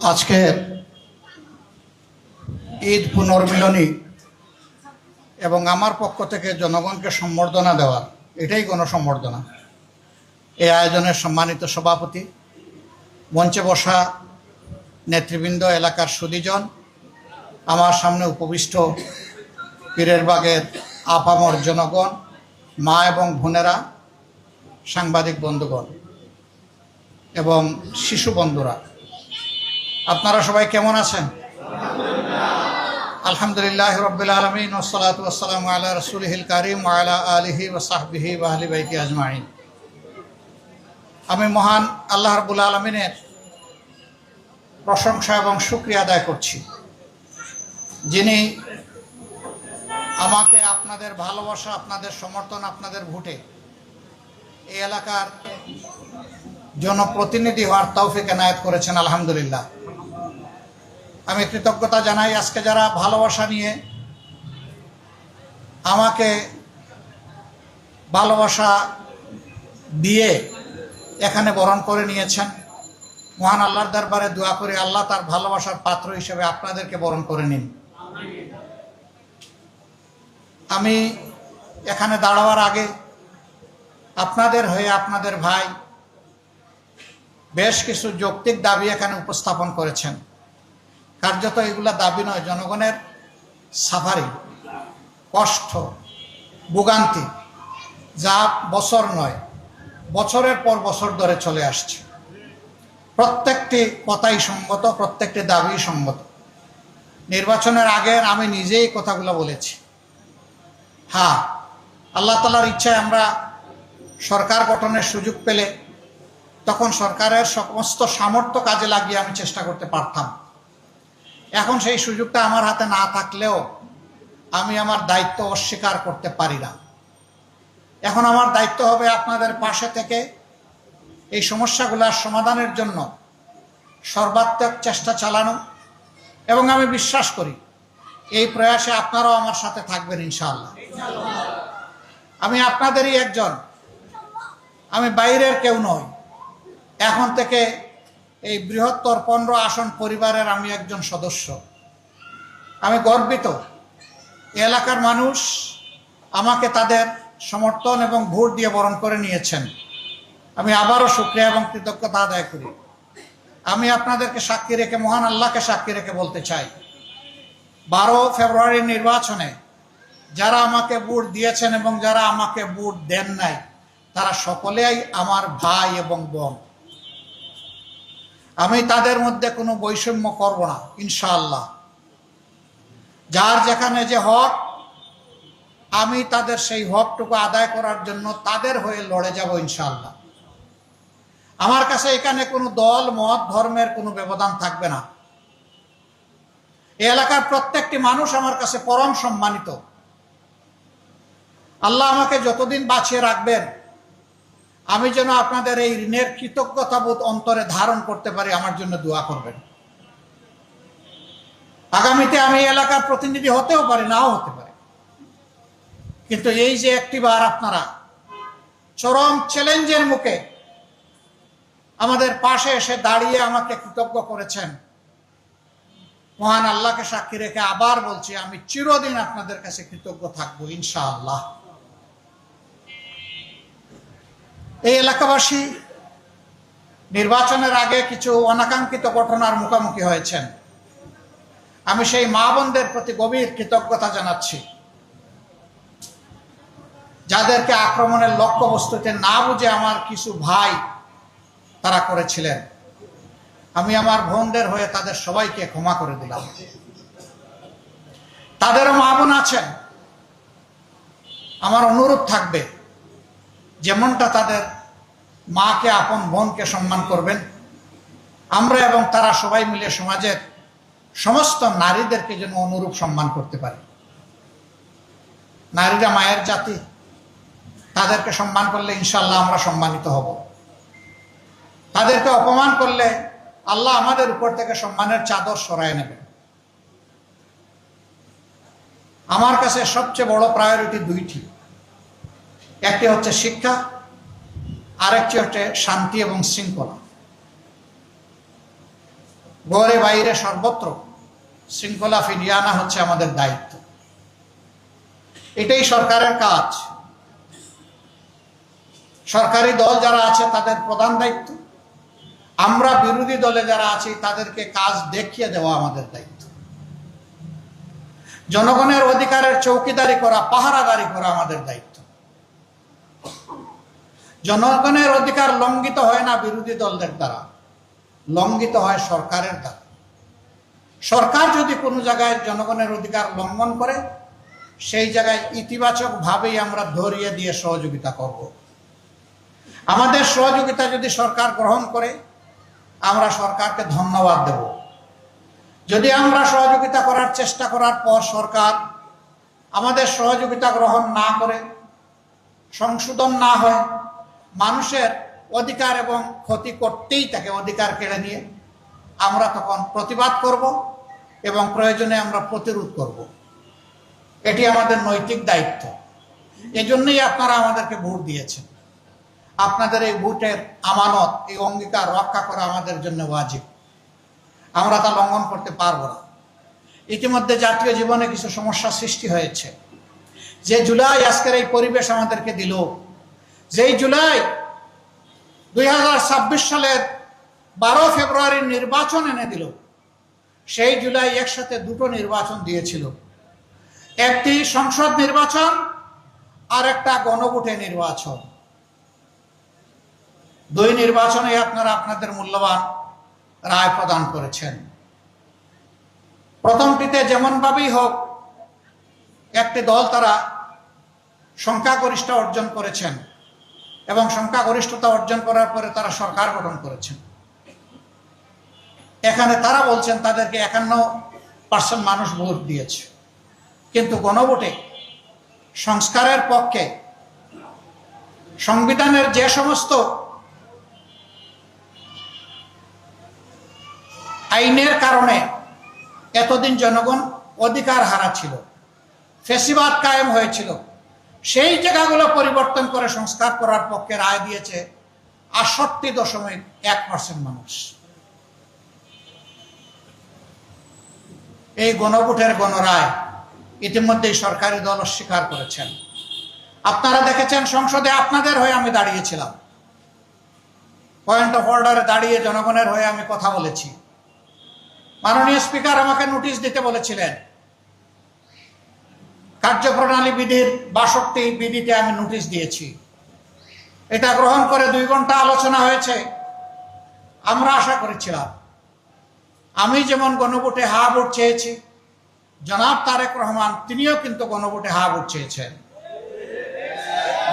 আজকে ঈদ পুনর্মিলনী এবং আমার পক্ষ থেকে জনগণকে সম্বর্ধনা দেওয়া, এটাই গণসম্বর্ধনা। এই আয়োজনের সম্মানিত সভাপতি, মঞ্চে বসা নেতৃবৃন্দ, এলাকার সুধীজন, আমার সামনে উপবিষ্ট পীরের বাগের আপামর জনগণ, মা এবং বোনেরা, সাংবাদিক বন্ধুগণ এবং শিশু বন্ধুরা, আপনারা সবাই কেমন আছেন? আলহামদুলিল্লাহ রাব্বিল আলামিন ওয়াসসালাতু ওয়াসসালামু আলা রাসূলিহিল কারীম ওয়া আলা আলিহি ওয়া সাহবিহি ওয়া আহলি বাইতি আজমাইন। আমি মহান আল্লাহ রাব্বুল আলামিনের প্রশংসা এবং শুকরিয়া আদায় করছি, যিনি আমাকে আপনাদের ভালোবাসা, আপনাদের সমর্থন, আপনাদের ভোটে এই এলাকার জনপ্রতিনিধি হওয়ার তৌফিক এনায়েত করেছেন। আলহামদুলিল্লাহ, আমি কৃতজ্ঞতা জানাই। আজকে যারা ভালোবাসা নিয়ে আমাকে ভালোবাসা দিয়ে এখানে বরণ করে নিয়েছেন, মহান আল্লাহর দরবারে দোয়া করি আল্লাহ তার ভালোবাসার পাত্র হিসেবে আপনাদেরকে বরণ করে নিন। আমি এখানে দাঁড়াবার আগে আপনাদের হয়ে আপনাদের ভাই বেশ কিছু যৌক্তিক দাবি এখানে উপস্থাপন করেছেন। কার্যত এগুলা দাবি নয়, জনগণের সাফারি, কষ্ট, ভোগান্তি, যা বছর নয় বছরের পর বছর ধরে চলে আসছে। প্রত্যেকটি কথাই সঙ্গত, প্রত্যেকটি দাবি সঙ্গত। নির্বাচনের আগে আমি নিজেই কথাগুলো বলেছি। হ্যাঁ, আল্লাহ তাআলার ইচ্ছায় আমরা সরকার গঠনের সুযোগ পেলে তখন সরকারের সমস্ত সামর্থ্য কাজে লাগিয়ে আমি চেষ্টা করতে পারতাম। এখন সেই সুযোগটা আমার হাতে না থাকলেও আমি আমার দায়িত্ব অস্বীকার করতে পারি না। এখন আমার দায়িত্ব হবে আপনাদের পাশে থেকে এই সমস্যাগুলোর সমাধানের জন্য সর্বাত্মক চেষ্টা চালানো, এবং আমি বিশ্বাস করি এই প্রয়াসে আপনারাও আমার সাথে থাকবেন ইনশাআল্লাহ। আমি আপনাদেরই একজন, আমি বাইরের কেউ নই। এখন থেকে এই বৃহত্তর 15 আসন পরিবারের আমি একজন সদস্য। আমি গর্বিত এলাকার মানুষ আমাকে তাদের সমর্থন এবং ভোট দিয়ে বরণ করে নিয়েছেন। আমি আবারও শুকরিয়া এবং কৃতজ্ঞতা আদায় করি। আমি আপনাদেরকে সাক্ষী রেখে, মহান আল্লাহকে সাক্ষী রেখে বলতে চাই, 12 ফেব্রুয়ারির নির্বাচনে যারা আমাকে ভোট দিয়েছেন এবং যারা আমাকে ভোট দেন নাই, তারা সকলেই আমার ভাই এবং বোন। আমি তাদের মধ্যে কোনো বৈষম্য করব না ইনশাআল্লাহ। যার যেখানে যে হক, আমি তাদের সেই হকটুকু আদায় করার জন্য তাদের হয়ে লড়ে যাব ইনশাআল্লাহ। আমার কাছে এখানে কোনো দল, মত, ধর্মের কোনো ব্যবধান থাকবে না। এই এলাকার প্রত্যেকটি মানুষ আমার কাছে পরম সম্মানিত। আল্লাহ আমাকে যতদিন বাঁচিয়ে রাখবেন, আমি যেন আপনাদের এই ঋণের কৃতজ্ঞতাবোধ অন্তরে ধারণ করতে পারি, আমার জন্য দোয়া করবেন। আগামীতে আমি এলাকার প্রতিনিধি হতেও পারি, নাও হতে পারে, কিন্তু এই যে একটিবার আপনারা চরম চ্যালেঞ্জের মুখে আমাদের পাশে এসে দাঁড়িয়ে আমাকে কৃতজ্ঞ করেছেন, মহান আল্লাহকে সাক্ষী রেখে আবার বলছি, আমি চিরদিন আপনাদের কাছে কৃতজ্ঞ থাকবো ইনশাআল্লাহ। এই এলাকাবাসী নির্বাচনের আগে কিছু অনাকাঙ্ক্ষিত ঘটনার মুখোমুখি হয়েছেন। আমি সেই মা বোনদের প্রতি গভীর কৃতজ্ঞতা জানাচ্ছি, যাদেরকে আক্রমণের লক্ষ্যবস্তুতে না বুঝে আমার কিছু ভাই তারা করেছিলেন। আমি আমার বোনদের হয়ে তাদের সবাইকে ক্ষমা করে দিলাম। তাদেরও মা বোন আছেন, আমার অনুরোধ থাকবে যেমনটা তাদের মাকে, আপন বোনকে সম্মান করবেন, আমরা এবং তারা সবাই মিলে সমাজের সমস্ত নারীদেরকে যেন অনুরূপ সম্মান করতে পারি। নারীরা মায়ের জাতি, তাদেরকে সম্মান করলে ইনশাআল্লাহ আমরা সম্মানিত হব। তাদেরকে অপমান করলে আল্লাহ আমাদের উপর থেকে সম্মানের চাদর সরায় নেবেন। আমার কাছে সবচেয়ে বড় প্রায়োরিটি দুইটি, একটি হচ্ছে শিক্ষা, আরেকটি হচ্ছে শান্তি এবং শৃঙ্খলা। ঘরে বাইরে সর্বত্র শৃঙ্খলা ফিরিয়ে আনা হচ্ছে আমাদের দায়িত্ব। এটাই সরকারের কাজ। সরকারি দল যারা আছে তাদের প্রধান দায়িত্ব, আমরা বিরোধী দলে যারা আছি তাদেরকে কাজ দেখিয়ে দেওয়া আমাদের দায়িত্ব। জনগণের অধিকারের চৌকিদারি করা, পাহারাদারি করা আমাদের দায়িত্ব। জনগণের অধিকার লঙ্ঘিত হয় না বিরোধী দলদের দ্বারা, লঙ্ঘিত হয় সরকারের দ্বারা। সরকার যদি কোনো জায়গায় জনগণের অধিকার লঙ্ঘন করে, সেই জায়গায় ইতিবাচকভাবেই আমরা ধরিয়ে দিয়ে সহযোগিতা করব। আমাদের সহযোগিতা যদি সরকার গ্রহণ করে, আমরা সরকারকে ধন্যবাদ দেব। যদি আমরা সহযোগিতা করার চেষ্টা করার পর সরকার আমাদের সহযোগিতা গ্রহণ না করে, সংশোধন না হয়, মানুষের অধিকার এবং ক্ষতি করতেই থাকে অধিকার কেড়ে নিয়ে, আমরা তখন প্রতিবাদ করব এবং প্রয়োজনে আমরা প্রতিরোধ করব। এটি আমাদের নৈতিক দায়িত্ব। এজন্যই আপনারা আমাদেরকে ভোট দিয়েছেন। আপনাদের এই ভোটের আমানত, এই অঙ্গীকার রক্ষা করা আমাদের জন্য ওয়াজিব। আমরা তা লঙ্ঘন করতে পারবো না। ইতিমধ্যে জাতীয় জীবনে কিছু সমস্যা সৃষ্টি হয়েছে। যে জুলাই আজকের এই পরিবেশ আমাদেরকে দিল, যেই জুলাই 2026 সালের 12 ফেব্রুয়ারির নির্বাচন এনে দিল, সেই জুলাই একসাথে দুটো নির্বাচন দিয়েছিল। একটি সংসদ নির্বাচন আর একটা গণভোটে নির্বাচন। দুই নির্বাচনে আপনারা আপনাদের মূল্যবান রায় প্রদান করেছেন। প্রথমটিতে যেমনভাবেই হোক একটি দল তারা সংখ্যাগরিষ্ঠতা অর্জন করেছেন এবং সংখ্যাগরিষ্ঠতা অর্জন করার পরে তারা সরকার গঠন করেছেন। এখানে তারা বলছেন তাদেরকে 51% মানুষ ভোট দিয়েছে, কিন্তু গণভোটে সংস্কারের পক্ষে সংবিধানের যে সমস্ত আইনের কারণে এতদিন জনগণ অধিকার হারাচ্ছিল, ফ্যাসিবাদ কায়েম হয়েছিল, সেই জায়গাগুলো পরিবর্তন করে সংস্কার করার পক্ষে রায় দিয়েছে 68.1% মানুষ। এই গণভোটের গণরায় ইতিমধ্যেই সরকারি দল অস্বীকার করেছেন। আপনারা দেখেছেন সংসদে আপনাদের হয়ে আমি দাঁড়িয়েছিলাম, পয়েন্ট অফ অর্ডারে দাঁড়িয়ে জনগণের হয়ে আমি কথা বলেছি। মাননীয় স্পিকার আমাকে নোটিশ দিতে বলেছিলেন। কার্যপ্রণালী বিধির 62 বিধিতে আমি নোটিশ দিয়েছি। এটা গ্রহণ করে 2 ঘন্টা আলোচনা হয়েছে। আমরা আশা করেছিলাম, আমি যেমন গণভোটে হা ভোট চেয়েছি, জনাব তারেক রহমান তিনিও কিন্তু গণভোটে হা ভোট চেয়েছেন।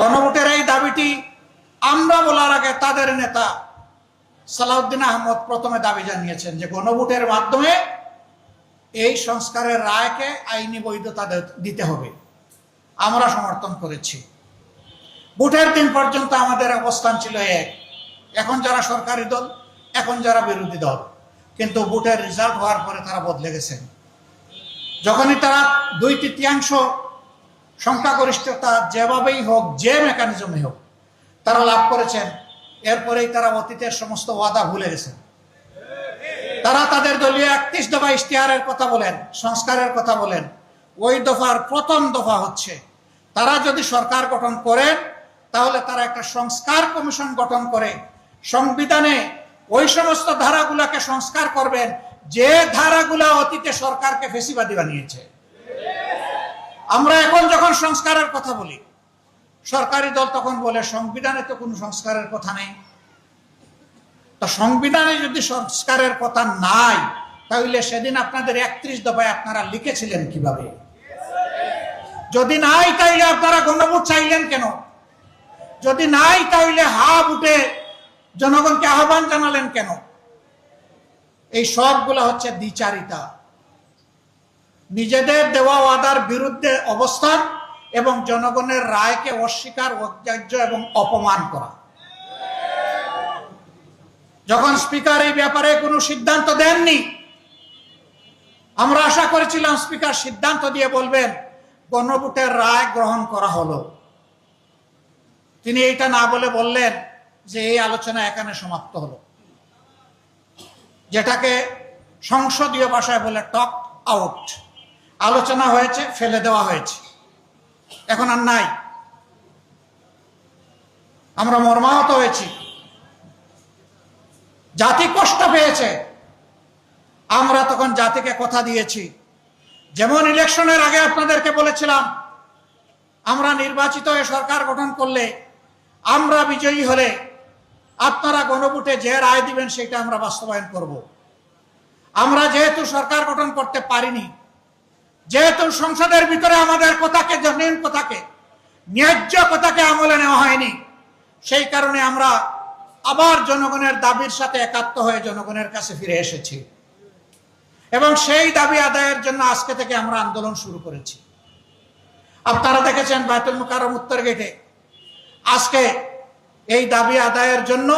গণভোটের এই দাবিটি আমরা বলার আগে তাদের নেতা সালাউদ্দিন আহমদ প্রথমে দাবি জানিয়েছেন যে গণভোটের মাধ্যমে এই সংস্কারের রায়কে আইনি বৈধতা দিতে হবে। আমরা সমর্থন করেছি। ভোটের দিন পর্যন্ত আমাদের অবস্থান ছিল এক, এখন যারা সরকারি দল, এখন যারা বিরোধী দল, কিন্তু ভোটের রেজাল্ট হওয়ার পরে তারা বদলে গেছেন। যখনই তারা 2/3 সংখ্যাগরিষ্ঠতা যেভাবেই হোক, যে মেকানিজমে হোক তারা লাভ করেছেন, এরপরেই তারা অতীতের সমস্ত ওয়াদা ভুলে গেছেন। তারা তাদের দলীয় 31 দফা ইশতেহারের কথা বলেন, সংস্কারের কথা বলেন। ওই দফার প্রথম দফা হচ্ছে তারা যদি সরকার গঠন করেন, তাহলে তারা একটা সংস্কার কমিশন গঠন করে সংবিধানে ওই সমস্ত ধারাগুলাকে সংস্কার করবেন যে ধারাগুলা অতীতে সরকারকে ফেসিবাদী বানিয়েছে। আমরা এখন যখন সংস্কারের কথা বলি, সরকারি দল তখন বলে সংবিধানে তো কোনো সংস্কারের কথা নেই। তো সংবিধানে যদি সংস্কারের কথা নাই, তাহলে সেদিন আপনাদের 31 দফায় আপনারা লিখেছিলেন কিভাবে? যদি নাই তাইলে আপনারা গণভোট চাইলেন কেন? যদি নাই তাহলে হা ভোটে জনগণকে আহ্বান জানালেন কেন? এই সবগুলো হচ্ছে দ্বিচারিতা, নিজেদের দেওয়া ওয়াদার বিরুদ্ধে অবস্থান এবং জনগণের রায়কে অস্বীকার, অগ্রাহ্য এবং অপমান করা। যখন স্পিকার এই ব্যাপারে কোনো সিদ্ধান্ত দেননি, আমরা আশা করেছিলাম স্পিকার সিদ্ধান্ত দিয়ে বলবেন গণভোটের রায় গ্রহণ করা হলো। তিনি এইটা না বলে বললেন যে এই আলোচনা এখানে সমাপ্ত হলো, যেটাকে সংসদীয় ভাষায় বলে টক আউট, আলোচনা হয়েছে, ফেলে দেওয়া হয়েছে, এখন আর নাই। আমরা মর্মাহত হয়েছি, জাতি কষ্ট পেয়েছে। আমরা তখন জাতিকে কথা দিয়েছি, যেমন ইলেকশনের আগে আপনাদেরকে বলেছিলাম আমরা নির্বাচিত হয়ে সরকার গঠন করলে, আমরা বিজয়ী হলে আপনারা গণভোটে যে রায় দিবেন সেটা আমরা বাস্তবায়ন করব। আমরা যেহেতু সরকার গঠন করতে পারিনি, যেহেতু সংসদের ভিতরে আমাদের কথাকে, জনীন কথাকে, ন্যায্য কথাকে আমলে নেওয়া হয়নি, সেই কারণে আমরা আবার জনগণের দাবির সাথে একাত্ম হয়ে জনগণের কাছে ফিরে এসেছি এবং সেই দাবি আদায়ের জন্য আজকে থেকে আমরা আন্দোলন শুরু করেছি। আপনারা দেখেছেন বায়তুল মুকাররম উত্তর গেটে আজকে এই দাবি আদায়ের জন্য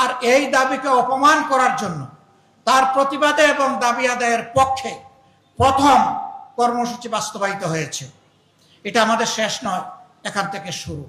আর এই দাবিকে অপমান করার জন্য, তার প্রতিবাদে এবং দাবি আদায়ের পক্ষে প্রথম কর্মসূচি বাস্তবায়িত হয়েছে। এটা আমাদের শেষ নয়, এখান থেকে শুরু।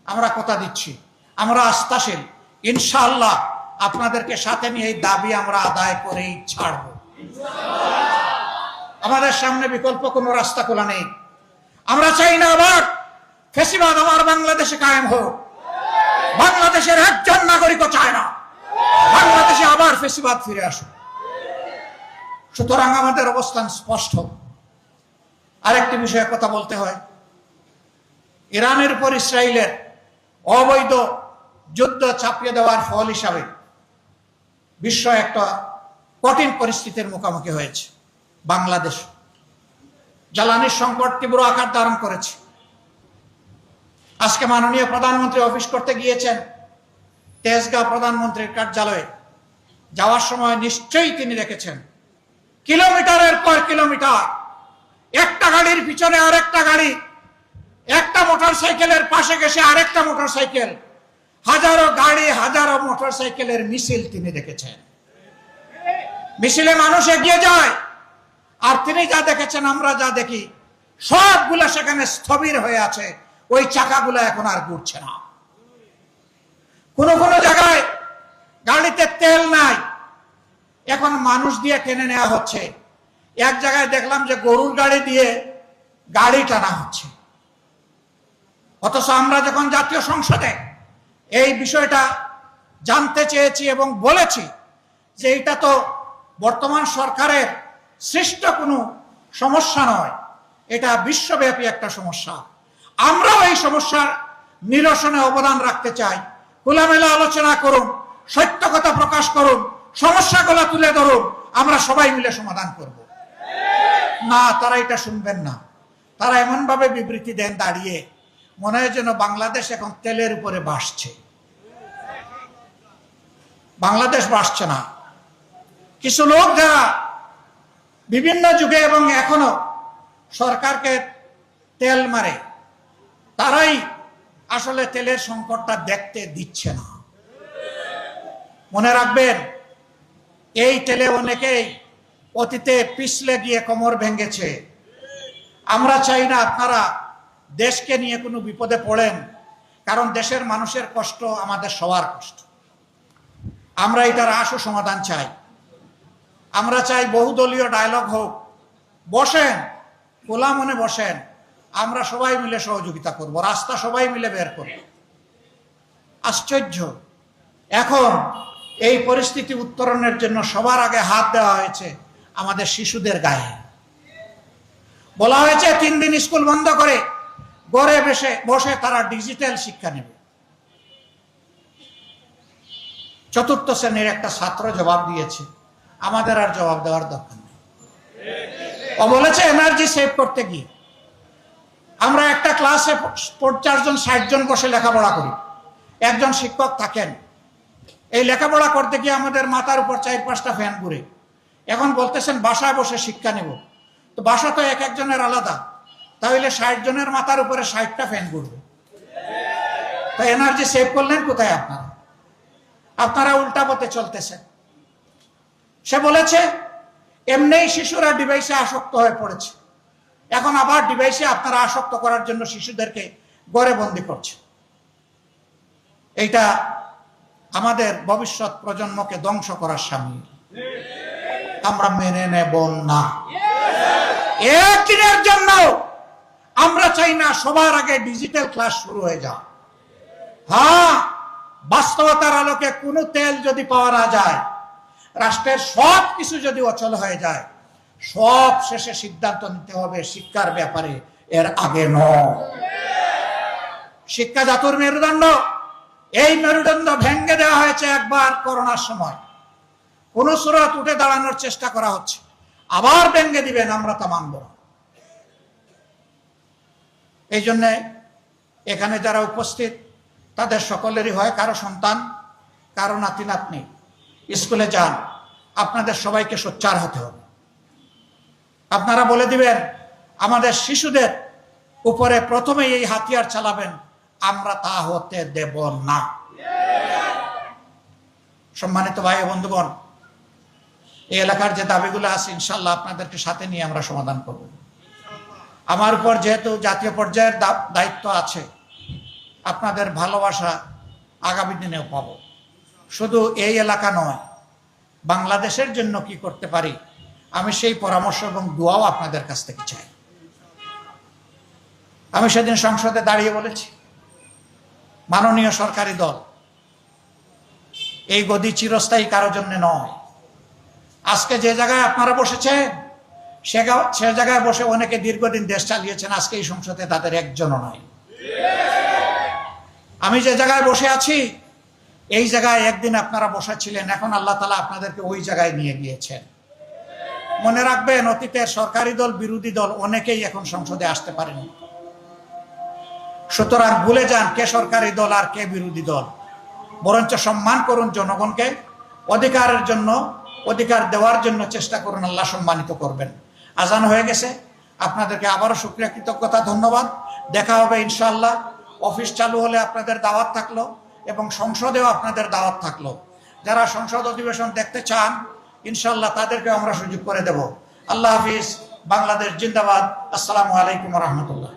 আমরা কথা দিচ্ছি, আমরা আস্থাশীল, ইনশাআল্লাহ আপনাদেরকে সাথে নিয়ে এই দাবি আমরা আদায় করেই ছাড়ব। আমাদের সামনে বিকল্প কোনো রাস্তা খোলা নেই। আমরা চাই না আবার ফ্যাসিবাদ আমার বাংলাদেশে কায়েম হোক। বাংলাদেশের একজন নাগরিকও চায় না বাংলাদেশে আবার ফ্যাসিবাদ ফিরে আসুক। সুতরাং আমাদের অবস্থান স্পষ্ট। আরেকটি বিষয়ে কথা বলতে হয়, ইরানের উপর ইসরায়েলের অবৈধ যুদ্ধ চাপিয়ে দেওয়ার ফল হিসাবে বিশ্ব একটা কঠিন পরিস্থিতির মুখোমুখি হয়েছে। বাংলাদেশ জ্বালানির সংকট তীব্র আকার ধারণ করেছে। আজকে মাননীয় প্রধানমন্ত্রী অফিস করতে গিয়েছেন তেজগাঁও প্রধানমন্ত্রীর কার্যালয়ে, যাওয়ার সময় নিশ্চয়ই তিনি দেখেছেন কিলোমিটারের পর কিলোমিটার একটা গাড়ির পিছনে আরেকটা গাড়ি, একটা মোটরসাইকেলের পাশে গেছে আরেকটা মোটরসাইকেল, হাজারো গাড়ি হাজারো মোটরসাইকেলের মিছিল তিনি দেখেছেন। মিছিলে মানুষ এগিয়ে যায়, আর তিনি যা দেখেছেন আমরা যা দেখি সবগুলা সেখানে স্থবির হয়ে আছে, ওই চাকাগুলো এখন আর ঘুরছে না। কোন কোন জায়গায় গাড়িতে তেল নাই, এখন মানুষ দিয়ে টেনে নেওয়া হচ্ছে। এক জায়গায় দেখলাম যে গরুর গাড়ি দিয়ে গাড়ি টানা হচ্ছে। অথচ আমরা যখন জাতীয় সংসদে এই বিষয়টা জানতে চেয়েছি এবং বলেছি যে এটা তো বর্তমান সরকারের সৃষ্ট কোনো সমস্যা নয়, এটা বিশ্বব্যাপী একটা সমস্যা, আমরাও এই সমস্যার নিরসনে অবদান রাখতে চাই। খোলামেলা আলোচনা করুন, সত্য কথা প্রকাশ করুন, সমস্যাগুলো তুলে ধরুন, আমরা সবাই মিলে সমাধান করব। না, তারা এটা শুনবেন না। তারা এমন ভাবে বিবৃতি দেন দাঁড়িয়ে, মনে হয় যেন বাংলাদেশ এখন তেলের উপরে ভাসছে। বাংলাদেশ ভাসছে না। কিছু লোক যারা বিভিন্ন যুগে এবং এখনো সরকারকে তেল মারে, তারাই আসলে তেলের সংকটটা দেখতে দিচ্ছে না। মনে রাখবেন, এই তেলে অনেকেই অতীতে পিছলে গিয়ে কোমর ভেঙেছে। আমরা চাই না আপনারা দেশকে নিয়ে কোনো বিপদে পড়েন, কারণ দেশের মানুষের কষ্ট আমাদের সবার কষ্ট। আমরা এটার আশু সমাধান চাই। আমরা চাই বহুদলীয় ডায়লগ হোক, বসেন, খোলা মনে বসেন, আমরা সবাই মিলে সহযোগিতা করব, রাস্তা সবাই মিলে বের করব। আশ্চর্য, এখন এই পরিস্থিতি উত্তরণের জন্য সবার আগে হাত দেওয়া হয়েছে আমাদের শিশুদের গায়ে। বলা হয়েছে 3 দিন স্কুল বন্ধ করে ঘরে বসে তারা ডিজিটাল শিক্ষা নেবে। 4th শ্রেণীর একটা ছাত্র জবাব দিয়েছে, আমাদের আর জবাব দেওয়ার দরকার নেই। ও বলেছে এনার্জি সেভ করতে গিয়ে আমরা একটা ক্লাসে 50 জন 60 জন বসে লেখাপড়া করি, একজন শিক্ষক থাকেন। এই লেখাপড়া করতে গিয়ে আমাদের মাথার উপর 4-5টা ফ্যান ঘুরে। এখন বলতেছেন বাসায় বসে শিক্ষা নেব, তো বাসা তো এক একজনের আলাদা, তাহলে 60 জনের মাথার উপরে 60টা ফ্যান ঘুরবে, তো এনার্জি সেভ করলেন কোথায় আপনারা? আপনারা উল্টা পথে চলতেছেন। সে বলেছে এমনিই শিশুরা ডিভাইসে আসক্ত হয়ে পড়েছে, এখন আবার ডিভাইসে আপনারা আসক্ত করার জন্য শিশুদেরকে ঘরে বন্দি করছে। এইটা আমাদের ভবিষ্যৎ প্রজন্মকে ধ্বংস করার সামিল। আমরা মেনে নেব না। একদিনের জন্য আমরা চাই না সবার আগে ডিজিটাল ক্লাস শুরু হয়ে যাক। হ্যাঁ, বাস্তবতার আলোকে কোনো তেল যদি পাওয়া না যায়, রাষ্ট্রের সব কিছু যদি অচল হয়ে যায়, সব শেষে সিদ্ধান্ত নিতে হবে শিক্ষার ব্যাপারে, এর আগে নয়। শিক্ষা জাতির মেরুদণ্ড, এই মেরুদণ্ড ভেঙে দেওয়া হয়েছে একবার করোনার সময়। কোন সুরত উঠে দাঁড়ানোর চেষ্টা করা হচ্ছে, আবার ভেঙে দিবেন, আমরা তা মানব না। এই জন্যে এখানে যারা উপস্থিত তাদের সকলেরই হয় কারো সন্তান, কারো নাতি নাতনি স্কুলে যান, আপনাদের সবাইকে সোচ্চার হতে হবে। আপনারা বলে দিবেন আমাদের শিশুদের উপরে প্রথমেই এই হাতিয়ার চালাবেন, আমরা তা হতে দেব না। সম্মানিত ভাই ও বন্ধুগণ, এই এলাকার যে দাবিগুলো আছে ইনশাল্লাহ আপনাদেরকে সাথে নিয়ে আমরা সমাধান করব। আমার উপর যেহেতু জাতীয় পর্যায়ের দায়িত্ব আছে, আপনাদের ভালোবাসা আগামী দিনেও পাবো। শুধু এই এলাকা নয়, বাংলাদেশের জন্য কি করতে পারি আমি সেই পরামর্শ এবং দোয়াও আপনাদের কাছ থেকে চাই। আমি সেদিন সংসদে দাঁড়িয়ে বলেছি, মাননীয় সরকারি দল, এই গদি চিরস্থায়ী কারোর জন্য নয়। আজকে যে জায়গায় আপনারা বসেছেন সে জায়গায় বসে অনেকে দীর্ঘদিন দেশ চালিয়েছেন, আজকে এই সংসদে তাদের একজনও নয়। আমি যে জায়গায় বসে আছি এই জায়গায় একদিন আপনারা বসেছিলেন, এখন আল্লাহ তাআলা আপনাদেরকে ওই জায়গায় নিয়ে গিয়েছেন। মনে রাখবেন, অতীতের সরকারি দল বিরোধী দল অনেকেই এখন সংসদে আসতে পারেনি। সুতরাং ভুলে যান কে সরকারি দল আর কে বিরোধী দল, বরঞ্চ সম্মান করুন জনগণকে, অধিকারের জন্য, অধিকার দেওয়ার জন্য চেষ্টা করুন, আল্লাহ সম্মানিত করবেন। আজান হয়ে গেছে, আপনাদেরকে আবারও শুকরিয়া, কৃতজ্ঞতা, ধন্যবাদ। দেখা হবে ইনশাআল্লাহ। অফিস চালু হলে আপনাদের দাওয়াত থাকলো এবং সংসদেও আপনাদের দাওয়াত থাকলো। যারা সংসদ অধিবেশন দেখতে চান ইনশাআল্লাহ তাদেরকে আমরা সুযোগ করে দেব। আল্লাহ হাফিজ। বাংলাদেশ জিন্দাবাদ। আসসালামু আলাইকুম ওয়া রাহমাতুল্লাহ।